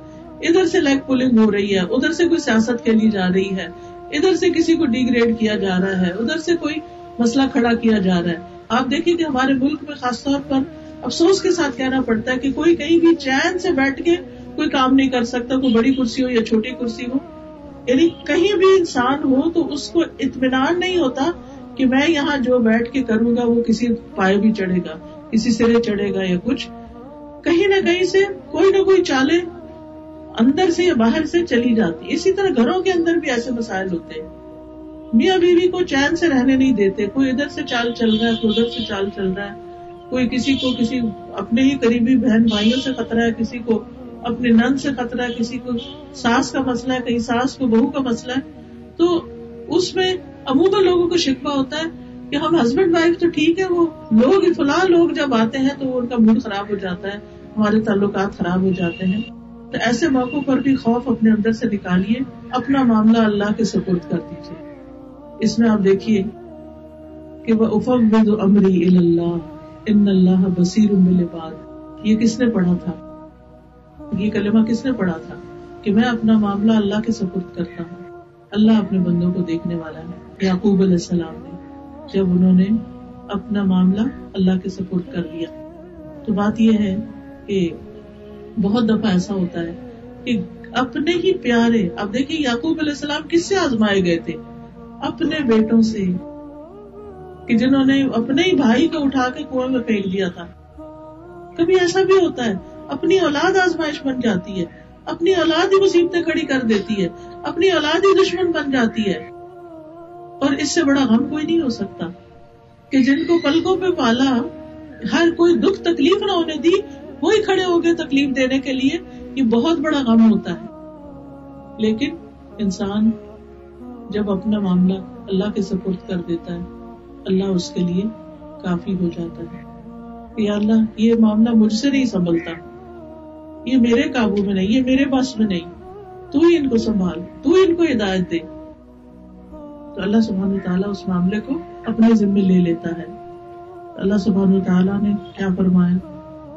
ادھر سے لیگ پولنگ ہو رہی ہے، ادھر سے کوئی سیاست کے لیے جا رہی ہے، ادھر سے کسی کو ڈی گریڈ کیا جا رہا ہے، ادھر سے کوئی مسئلہ کھڑا کیا جا رہا ہے. آپ دیکھیں کہ ہمارے ملک میں خاص طور پر افسوس کے ساتھ کہنا پڑتا ہے کہ کوئی کہیں بھی چین سے بیٹھ کے کوئی کام نہیں کر سکتا، کوئی بڑی کرسی ہو یا چھوٹی کرسی ہو. یعنی کہیں بھی انسان ہو تو اس کو اطمینان نہیں ہوتا کہ میں یہاں جو بیٹھ کے کروں گا وہ کسی پائے بھی چڑھے گا، کسی سرے چڑھے گا یا کچھ. کہیں نہ کہیں سے کوئی نہ کوئی چالیں اندر سے یا باہر سے چلی جاتی. اسی طرح گھروں کے اندر بھی ایسے مسائل ہوتے ہیں. میاں بیوی کو چین سے رہنے نہیں دیتے، کوئی ادھر سے چال چل رہا ہے، کوئی ادھر سے چال چل رہا ہے. کوئی کسی کو کسی اپنے ہی قریبی بہن بھائیوں سے خطرہ ہے، کسی کو اپنے نند سے خطرہ ہے، کسی کو ساس کا مسئلہ ہے، کہیں ساس کو بہو کا مسئلہ ہے. تو اس میں عموماً لوگوں کو شکوہ ہوتا ہے کہ ہم ہسبینڈ وائف تو ٹھیک ہے، وہ لوگ فلاں لوگ جب آتے ہیں تو ان کا موڈ خراب ہو جاتا ہے، ہمارے تعلقات خراب ہو جاتے ہیں. تو ایسے موقعوں پر بھی خوف اپنے اندر سے نکالیے، اپنا معاملہ اللہ کے سپرد کر دیجیے. اس میں آپ دیکھیے کہ وَأُفَوِّضُ أَمْرِي إِلَى اللَّهِ إِنَّ اللَّهَ بَصِيرٌ بِالْعِبَادِ. یہ کس نے پڑھا تھا؟ یہ کلمہ کس نے پڑھا تھا کہ میں اپنا معاملہ اللہ کے سپرد کرتا ہوں؟ اللہ اپنے بندوں کو دیکھنے والا ہے. یعقوب علیہ السلام نے جب انہوں نے اپنا معاملہ اللہ کے سپرد کر دیا تو بات یہ ہے کہ بہت دفعہ ایسا ہوتا ہے کہ اپنے ہی پیارے، اب دیکھیں یعقوب علیہ السلام کس سے آزمائے گئے تھے؟ اپنے بیٹوں سے، کہ جنہوں نے اپنے ہی بھائی کو اٹھا کے کنویں میں پھینک دیا تھا. کبھی ایسا بھی ہوتا ہے اپنی اولاد آزمائش بن جاتی ہے، اپنی اولاد ہی مصیبتیں کھڑی کر دیتی ہے، اپنی اولاد ہی دشمن بن جاتی ہے. اور اس سے بڑا غم کوئی نہیں ہو سکتا کہ جن کو پلکوں پہ پالا، ہر کوئی دکھ تکلیف نہ ہونے دی، وہی کھڑے ہو گئے تکلیف دینے کے لیے. یہ بہت بڑا غم ہوتا ہے. لیکن انسان جب اپنا معاملہ اللہ کے سپرد کر دیتا ہے، اللہ اس کے لیے کافی ہو جاتا ہے کہ یا اللہ یہ معاملہ مجھ سے نہیں سنبھلتا، یہ میرے قابو میں نہیں، یہ میرے بس میں نہیں، تو ہی ان کو سنبھال، تو ہی ان کو ہدایت دے. تو اللہ سبحانہ وتعالیٰ اس معاملے کو اپنے ذمے لے لیتا ہے. اللہ سبحانہ وتعالیٰ نے کیا فرمایا؟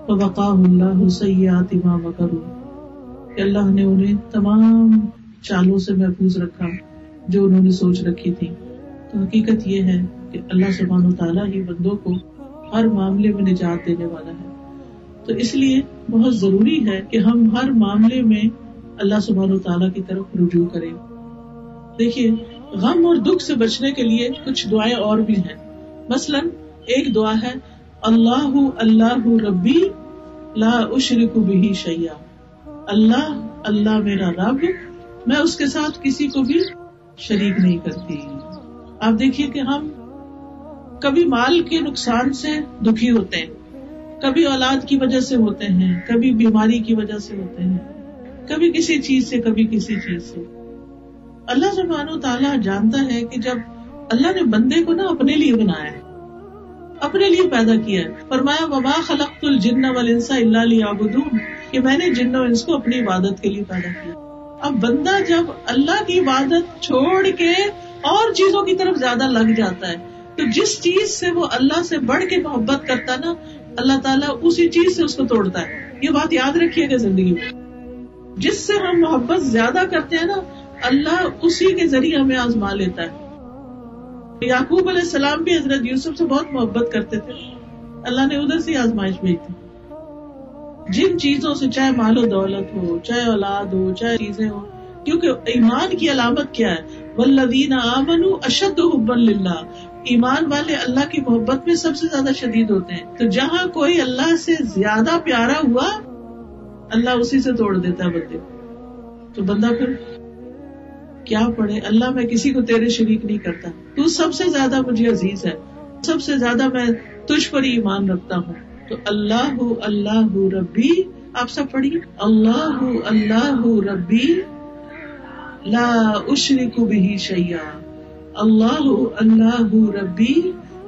فَوَقَاهُ اللَّهُ سَيِّئَاتِ مَا مَكَرُوا، کہ اللہ نے انہیں تمام چالوں سے محفوظ رکھا جو انہوں نے سوچ رکھی تھی. تو حقیقت یہ ہے کہ اللہ سبحانہ وتعالیٰ ہی بندوں کو ہر معاملے میں نجات دینے والا ہے. تو اس لیے بہت ضروری ہے کہ ہم ہر معاملے میں اللہ سبحانہ وتعالیٰ کی طرف رجوع کریں. دیکھیے غم اور دکھ سے بچنے کے لیے کچھ دعائیں اور بھی ہیں. مثلا ایک دعا ہے اللہ اللہ ربی لا اشرک بہ شیئا، اللہ اللہ میرا رب، میں اس کے ساتھ کسی کو بھی شریک نہیں کرتی. آپ دیکھیے کہ ہم کبھی مال کے نقصان سے دکھی ہوتے ہیں، کبھی اولاد کی وجہ سے ہوتے ہیں، کبھی بیماری کی وجہ سے ہوتے ہیں، کبھی کسی چیز سے، کبھی کسی چیز سے. اللہ سبحانہ وتعالیٰ جانتا ہے کہ جب اللہ نے بندے کو نا اپنے لیے بنایا ہے، اپنے لیے پیدا کیا ہے. فرمایا وما خلقت الجن والانس الا لیعبدون، کہ میں نے جن و انس کو اپنی عبادت کے لیے پیدا کیا. اب بندہ جب اللہ کی عبادت چھوڑ کے اور چیزوں کی طرف زیادہ لگ جاتا ہے تو جس چیز سے وہ اللہ سے بڑھ کے محبت کرتا نا، اللہ تعالیٰ اسی چیز سے اس کو توڑتا ہے. یہ بات یاد رکھیے گا زندگی میں، جس سے ہم محبت زیادہ کرتے ہیں نا، اللہ اسی کے ذریعے ہمیں آزما لیتا ہے. یعقوب علیہ السلام بھی حضرت یوسف سے بہت محبت کرتے تھے، اللہ نے ادھر سے آزمائش بھیجی. جن چیزوں سے، چاہے مال و دولت ہو، چاہے اولاد ہو، چاہے چیزیں ہو، کیونکہ ایمان کی علامت کیا ہے؟ والذین آمنوا اشد حبا للہ، ایمان والے اللہ کی محبت میں سب سے زیادہ شدید ہوتے ہیں. تو جہاں کوئی اللہ سے زیادہ پیارا ہوا، اللہ اسی سے توڑ دیتا ہے بندے کو. تو بندہ پھر کیا پڑھے؟ اللہ میں کسی کو تیرے شریک نہیں کرتا، تو سب سے زیادہ مجھے عزیز ہے، سب سے زیادہ میں تجھ پر ایمان رکھتا ہوں. تو اللہ اللہ ربی، آپ سب پڑھیے اللہ اللہ ربی لا اشرک بہ شیئا، اللہ اللہ ربی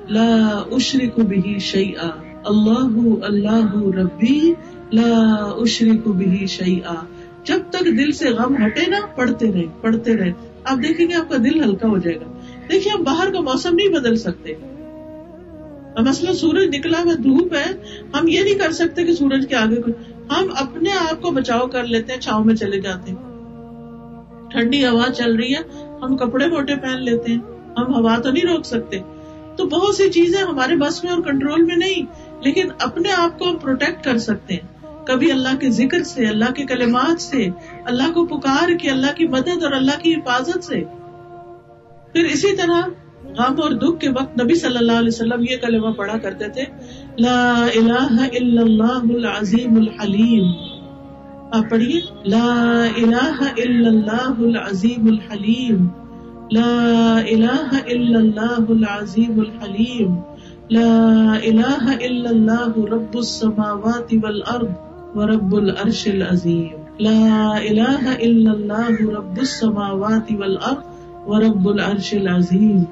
لا اشرک بہ شیئا، اللہ اللہ ربی لا اشرک بہ شیئا. جب تک دل سے غم ہٹے نا، پڑھتے رہے پڑھتے رہے، آپ دیکھیں گے آپ کا دل ہلکا ہو جائے گا. دیکھیے ہم باہر کا موسم نہیں بدل سکتے، مثلا سورج نکلا ہوا دھوپ ہے، ہم یہ نہیں کر سکتے کہ سورج کے آگے ہم اپنے آپ کو بچاؤ کر لیتے ہیں، چھاؤں میں چلے جاتے ہیں. ٹھنڈی ہوا چل رہی ہے، ہم کپڑے موٹے پہن لیتے ہیں، ہم ہوا تو نہیں روک سکتے. تو بہت سی چیزیں ہمارے بس میں اور کنٹرول میں نہیں، لیکن اپنے آپ کو ہم پروٹیکٹ کر سکتے ہیں. کبھی اللہ کے ذکر سے، اللہ کے کلمات سے، اللہ کو پکار کے، اللہ کی مدد اور اللہ کی حفاظت سے. پھر اسی طرح غم اور دکھ کے وقت نبی صلی اللہ علیہ وسلم یہ کلمہ پڑھا کرتے تھے، لا الہ الا اللہ العظیم الحلیم. آپ پڑھیے لا الہ الا اللہ العظیم الحلیم، لا الہ الا اللہ العظیم الحلیم، لا الہ الا اللہ رب السماوات والارض ورب العرش العظیم، لا الہ الا اللہ رب السماوات والارض ورب العرش العظیم،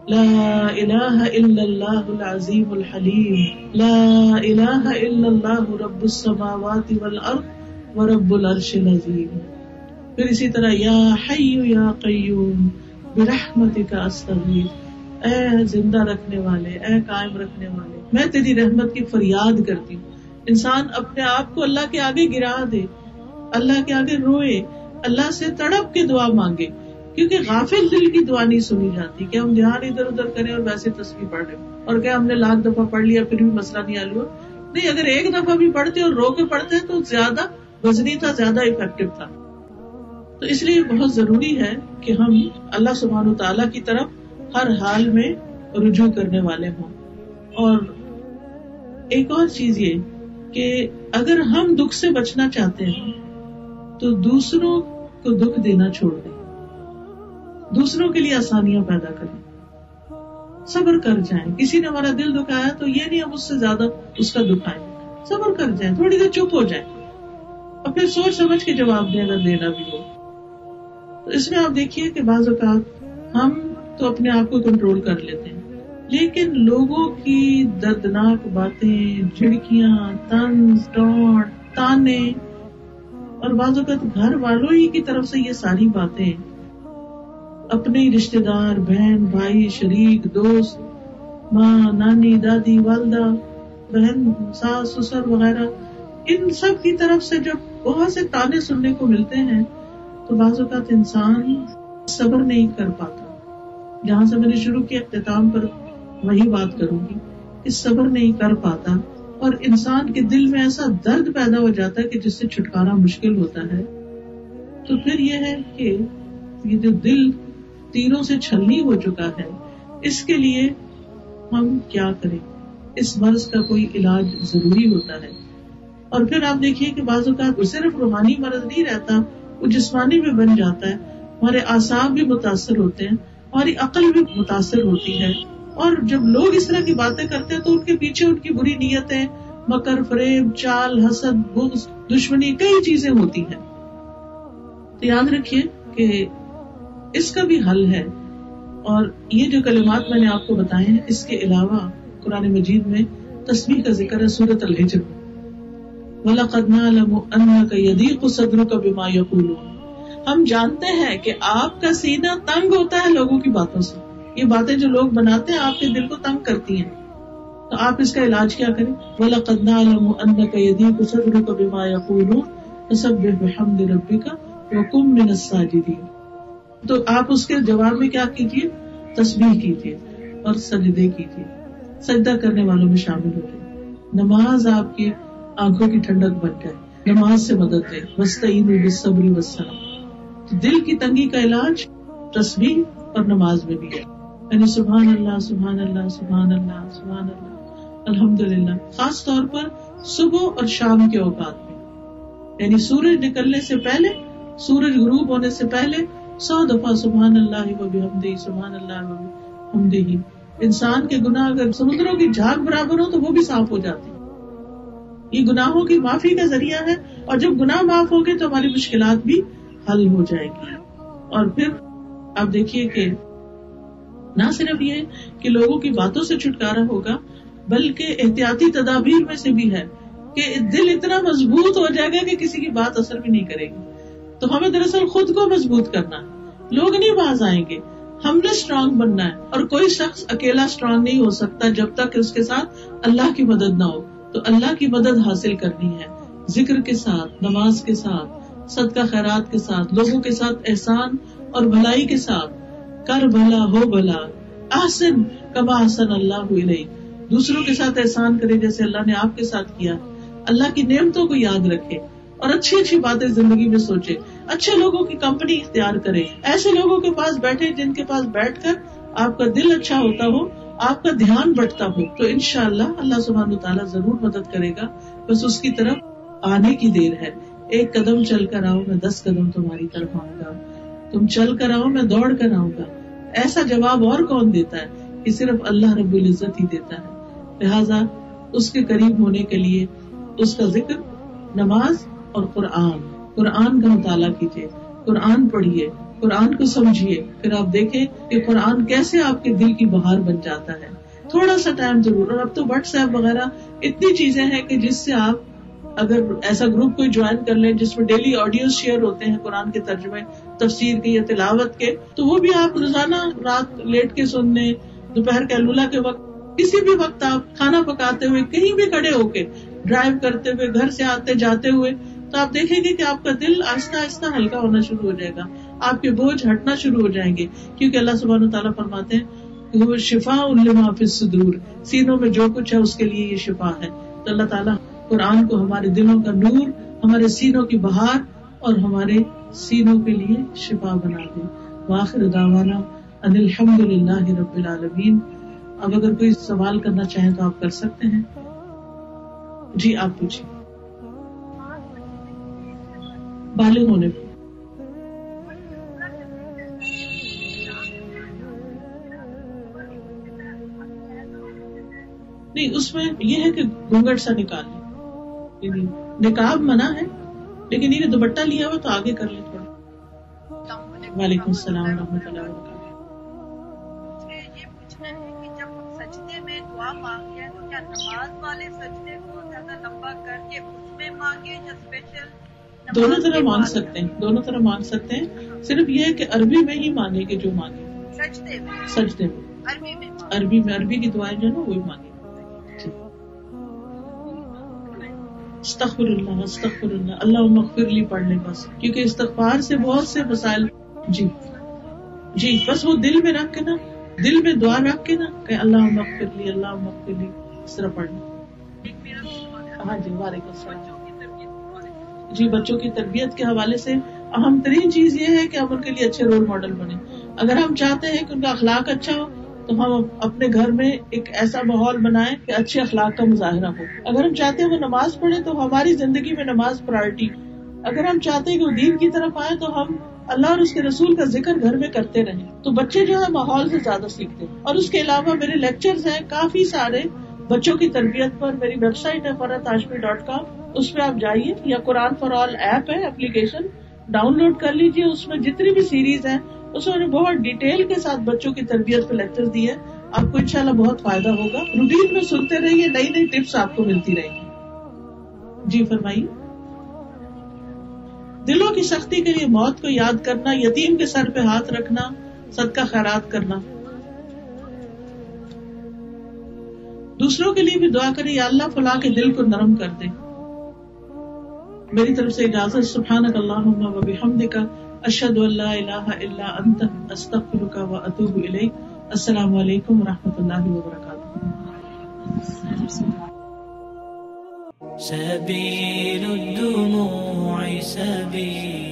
لا الہ الا اللہ العظیم الحلیم، لا الہ الا اللہ رب السماوات والارض ورب العرش العظیم. پھر اسی طرح یا حی یا قیوم برحمتک استغیث، اے زندہ رکھنے والے، اے قائم رکھنے والے، میں تیری رحمت کی فریاد کرتی ہوں. انسان اپنے آپ کو اللہ کے آگے گرا دے، اللہ کے آگے روئے، اللہ سے تڑپ کے دعا مانگے، کیونکہ غافل دل کی دعا نہیں سنی جاتی کہ ہم دھیان ادھر ادھر کریں اور ویسے تسبیح پڑھ لیں اور کہ ہم نے لاکھ دفعہ پڑھ لیا پھر بھی مسئلہ نہیں حل ہوا. نہیں، اگر ایک دفعہ بھی پڑھتے اور رو کے پڑھتے تو زیادہ وزنی تھا، زیادہ افیکٹو تھا. تو اس لیے بہت ضروری ہے کہ ہم اللہ سبحانہ وتعالیٰ کی طرف ہر حال میں رجوع کرنے والے ہوں. اور ایک اور چیز یہ کہ اگر ہم دکھ سے بچنا چاہتے ہیں تو دوسروں کو دکھ دینا چھوڑ دیں، دوسروں کے لیے آسانیاں پیدا کریں، صبر کر جائیں. کسی نے ہمارا دل دکھایا تو یہ نہیں ہم اس سے زیادہ اس کا دکھائیں، صبر کر جائیں، تھوڑی دیر چپ ہو جائیں اور پھر سوچ سمجھ کے جواب دیں اگر دینا بھی ہو. تو اس میں آپ دیکھیے کہ بعض اوقات ہم تو اپنے آپ کو کنٹرول کر لیتے ہیں، لیکن لوگوں کی دردناک باتیں، جھڑکیاں، طنز، ڈانٹ، تانے، اور بعض اوقات گھر والوں ہی کی طرف سے یہ ساری باتیں، اپنے رشتے دار، بہن، بھائی، شریک، دوست، ماں، نانی، دادی، والدہ، بہن، ساس، سسر وغیرہ، ان سب کی طرف سے جب بہت سے تانے سننے کو ملتے ہیں تو بعض اوقات انسان صبر نہیں کر پاتا. جہاں سے میں نے شروع کیا اختتام پر وہی بات کروں گی کہ صبر نہیں کر پاتا، اور انسان کے دل میں ایسا درد پیدا ہو جاتا ہے کہ جس سے چھٹکارا مشکل ہوتا ہے. تو پھر یہ ہے کہ یہ جو دل تیروں سے چھلنی ہو چکا ہے، اس کے لیے ہم کیا کریں؟ اس مرض کا کوئی علاج ضروری ہوتا ہے. اور پھر آپ دیکھیے کہ بعض اوقات صرف روحانی مرض نہیں رہتا، وہ جسمانی بھی بن جاتا ہے. ہمارے اعصاب بھی متاثر ہوتے ہیں، ہماری عقل بھی متاثر ہوتی ہے. اور جب لوگ اس طرح کی باتیں کرتے ہیں تو ان کے پیچھے ان کی بری نیتیں، مکر، فریب، چال، حسد، بغض، دشمنی، کئی چیزیں ہوتی ہیں. تو یاد رکھیے کہ اس کا بھی حل ہے. اور یہ جو کلمات میں نے آپ کو بتائے ہیں، اس کے علاوہ قرآن مجید میں تسبیح کا ذکر ہے سورۃ الحجر میں. وَلَقَدْ نَعْلَمُ أَنَّكَ يَضِيقُ صَدْرُكَ بِمَا يَقُولُونَ. ہم جانتے ہیں کہ آپ کا سینہ تنگ ہوتا ہے لوگوں کی باتوں سے. یہ باتیں جو لوگ بناتے ہیں آپ کے دل کو تنگ کرتی ہیں. تو آپ اس کا علاج کیا کریں؟ وَلَقَدْ نَعْلَمُ أَنَّكَ يَضِيقُ صَدْرُكَ بِمَا يَقُولُونَ فَسَبِّحْ بِحَمْدِ رَبِّكَ وَكُن مِّنَ السَّاجِدِينَ. تو آپ اس کے جواب میں کیا کیجیے؟ تسبیح کیجیے اور سجدے کیجیے، سجدہ کرنے والوں میں شامل ہو جائے. نماز آپ کی آنکھوں کی ٹھنڈک بن جائے، نماز سے مدد دے. وَاسْتَعِينُوا بِالصَّبْرِ وَالصَّلَاةِ. تو دل کی تنگی کا علاج تسبیح اور نماز میں بھی ہے. یعنی سبحان اللہ، سبحان اللہ، سبحان اللہ، سبحان اللہ، الحمدللہ. خاص طور پر صبح اور شام کے اوقات میں، یعنی سورج نکلنے سے پہلے، سورج غروب ہونے سے پہلے 100 دفعہ سبحان اللہ و بحمدہ، سبحان اللہ و بحمدہ. انسان کے گناہ اگر سمندروں کی جھاگ برابر ہو تو وہ بھی صاف ہو جاتی. یہ گناہوں کی معافی کا ذریعہ ہے، اور جب گناہ معاف ہو گئے تو ہماری مشکلات بھی حل ہو جائے گی. اور پھر آپ دیکھیے کہ نہ صرف یہ کہ لوگوں کی باتوں سے چھٹکارا ہوگا، بلکہ احتیاطی تدابیر میں سے بھی ہے کہ دل اتنا مضبوط ہو جائے گا کہ کسی کی بات اثر بھی نہیں کرے گی. تو ہمیں دراصل خود کو مضبوط کرنا ہے، لوگ نہیں باز آئیں گے، ہم نے اسٹرانگ بننا ہے. اور کوئی شخص اکیلا اسٹرانگ نہیں ہو سکتا جب تک اس کے ساتھ اللہ کی مدد نہ ہو. تو اللہ کی مدد حاصل کرنی ہے ذکر کے ساتھ، نماز کے ساتھ، صدقہ خیرات کے ساتھ، لوگوں کے ساتھ احسان اور بھلائی کے ساتھ. کر بھلا ہو بھلا، احسن کما احسن اللہ الیک. دوسروں کے ساتھ احسان کرے جیسے اللہ نے آپ کے ساتھ کیا. اللہ کی نعمتوں کو یاد رکھے اور اچھی اچھی باتیں زندگی میں سوچے. اچھے لوگوں کی کمپنی اختیار کرے، ایسے لوگوں کے پاس بیٹھے جن کے پاس بیٹھ کر آپ کا دل اچھا ہوتا ہو، آپ کا دھیان بٹتا ہو. تو انشاءاللہ اللہ سبحانہ وتعالیٰ ضرور مدد کرے گا. بس اس کی طرف آنے کی دیر ہے. ایک قدم چل کر آؤ، میں 10 قدم تمہاری طرف آؤں گا. تم چل کر آؤ، میں دوڑ کر آؤں گا. ایسا جواب اور کون دیتا ہے کہ صرف اللہ رب العزت ہی دیتا ہے. لہذا اس کے قریب ہونے کے لیے اس کا ذکر، نماز اور قرآن کا مطالعہ کیجیے، قرآن پڑھیے، قرآن کو سمجھیے. پھر آپ دیکھیں کہ قرآن کیسے آپ کے دل کی بہار بن جاتا ہے. تھوڑا سا ٹائم ضرور. اور اب تو واٹس ایپ وغیرہ اتنی چیزیں ہیں کہ جس سے آپ اگر ایسا گروپ کوئی جوائن کر لیں جس میں ڈیلی آڈیوز شیئر ہوتے ہیں قرآن کے ترجمے، تفسیر کے یا تلاوت کے، تو وہ بھی آپ روزانہ رات لیٹ کے سننے، دوپہر کیلولا کے وقت، کسی بھی وقت آپ کھانا پکاتے ہوئے، کہیں بھی کھڑے ہو کے، ڈرائیو کرتے ہوئے، گھر سے آتے جاتے ہوئے، تو آپ دیکھیں گے کہ آپ کا دل آہستہ آہستہ ہلکا ہونا شروع ہو جائے گا. آپ کے بوجھ ہٹنا شروع ہو جائیں گے، کیونکہ اللہ سبحانہ وتعالیٰ فرماتے ہیں وہ شفاء لما فی الصدور، سینوں میں جو کچھ ہے اس کے لیے یہ شفا ہے. تو اللہ تعالیٰ قرآن کو ہمارے دلوں کا نور، ہمارے سینوں کی بہار اور ہمارے سینوں کے لیے شفا بنا دے. وآخر دعوانا ان الحمد للہ رب العالمین. اب اگر کوئی سوال کرنا چاہیں تو آپ کر سکتے ہیں. جی آپ پوچھیں. بالغ ہونے پہ نہیں، اس میں یہ ہے کہ گھونگھٹ سا نکال لیں، یعنی نقاب منع ہے، لیکن یہ دوپٹہ لیا ہوا تو آگے کر لیں تھوڑا. وعلیکم السلام ورحمۃ اللہ وبرکاتہ. مجھے یہ پوچھنا ہے کہ جب ہم سجدے میں دعا مانگتے ہیں تو کیا نماز والے سجدے کو زیادہ لمبا کر کے اس میں مانگے یا اسپیشل؟ دونوں طرح مانگ سکتے ہیں، دونوں طرح مانگ سکتے ہیں. صرف یہ ہے کہ عربی میں ہی مانگے کہ جو مانگے سجدے میں، سجدے میں عربی میں عربی میں عربی کی دعائیں جو ہے نا وہی مانگے. استغفر اللہ استغفر اللہ، اللہم اغفر لی پڑھ لیں بس، کیونکہ استغفار سے بہت سے مسائل. جی بس وہ دل میں رکھ کے نا، دل میں دعا رکھ کے نا کہ اللہم اغفر لی اللہم اغفر لی، اس طرح پڑھ لیں. ہاں جی وعلیکم السلام. جی بچوں کی تربیت کے حوالے سے اہم ترین چیز یہ ہے کہ ہم ان کے لیے اچھے رول ماڈل بنے. اگر ہم چاہتے ہیں کہ ان کا اخلاق اچھا ہو تو ہم اپنے گھر میں ایک ایسا ماحول بنائیں کہ اچھے اخلاق کا مظاہرہ ہو. اگر ہم چاہتے ہیں وہ نماز پڑھے تو ہماری زندگی میں نماز پرائرٹی. اگر ہم چاہتے ہیں کہ وہ دین کی طرف آئے تو ہم اللہ اور اس کے رسول کا ذکر گھر میں کرتے رہیں. تو بچے جو ہے ماحول سے زیادہ سیکھتے ہیں. اور اس کے علاوہ میرے لیکچرز ہیں کافی سارے بچوں کی تربیت پر. میری ویب سائٹ ہے farhatashmi.com، اس پہ آپ جائیے، یا قرآن فار آل ایپ ہے، اپلیکیشن ڈاؤن لوڈ کر لیجیے. اس میں جتنی بھی سیریز ہیں اس میں بہت ڈیٹیل کے ساتھ بچوں کی تربیت پہ لیکچر دیے. آپ کو انشاءاللہ بہت فائدہ ہوگا. روٹین میں سنتے رہیے، نئی نئی ٹپس آپ کو ملتی رہیں گی. جی فرمائیے. دلوں کی سختی کے لیے موت کو یاد کرنا، یتیم کے سر پہ ہاتھ رکھنا، صدقہ خیرات کرنا. دوسروں کے لیے بھی دعا کریں، یا اللہ فلاں کے دل کو نرم کر دے. میری طرف سے اجازت. سبحانک اللہم و بحمدک، اشہد ان لا الہ الا انت، استغفرک و اتوب الیک. السلام علیکم ورحمۃ اللہ وبرکاتہ. سبيل الدموع سبيل